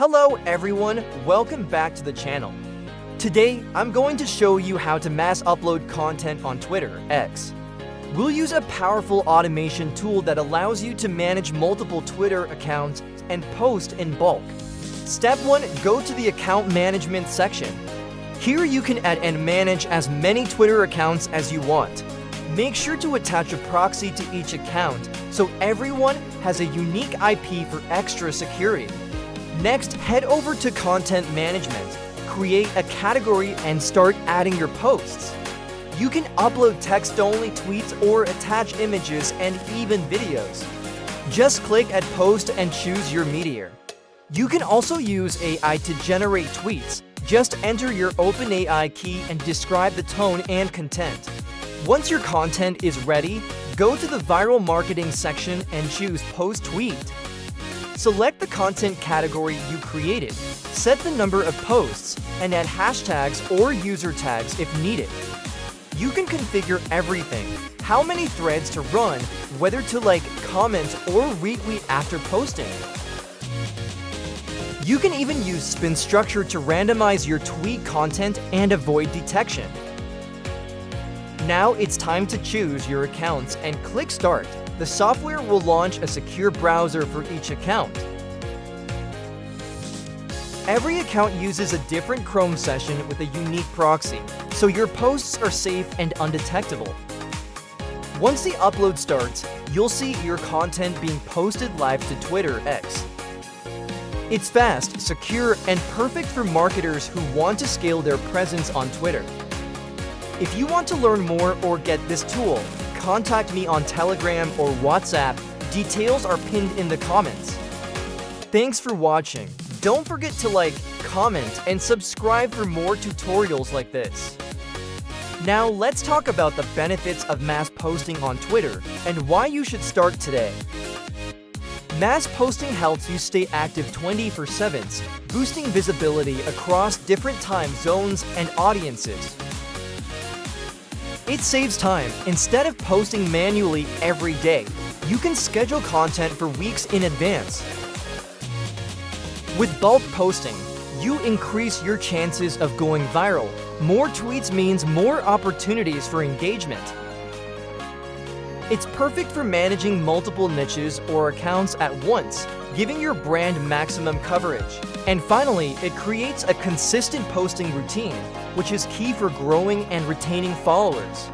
Hello everyone, welcome back to the channel. Today, I'm going to show you how to mass upload content on Twitter, X. We'll use a powerful automation tool that allows you to manage multiple Twitter accounts and post in bulk. Step 1, go to the account management section. Here you can add and manage as many Twitter accounts as you want. Make sure to attach a proxy to each account so everyone has a unique IP for extra security. Next, head over to Content Management, create a category and start adding your posts. You can upload text-only tweets or attach images and even videos. Just click at Post and choose your media. You can also use AI to generate tweets. Just enter your OpenAI key and describe the tone and content. Once your content is ready, go to the viral marketing section and choose Post Tweet. Select the content category you created, set the number of posts, and add hashtags or user tags if needed. You can configure everything, how many threads to run, whether to like, comment, or retweet after posting. You can even use spin structure to randomize your tweet content and avoid detection. Now it's time to choose your accounts and click Start. The software will launch a secure browser for each account. Every account uses a different Chrome session with a unique proxy, so your posts are safe and undetectable. Once the upload starts, you'll see your content being posted live to Twitter X. It's fast, secure, and perfect for marketers who want to scale their presence on Twitter. If you want to learn more or get this tool, contact me on Telegram or WhatsApp. Details are pinned in the comments. Thanks for watching. Don't forget to like, comment, and subscribe for more tutorials like this. Now let's talk about the benefits of mass posting on Twitter and why you should start today. Mass posting helps you stay active 24/7, boosting visibility across different time zones and audiences. It saves time. Instead of posting manually every day, you can schedule content for weeks in advance. With bulk posting, you increase your chances of going viral. More tweets means more opportunities for engagement. It's perfect for managing multiple niches or accounts at once, giving your brand maximum coverage. And finally, it creates a consistent posting routine, which is key for growing and retaining followers.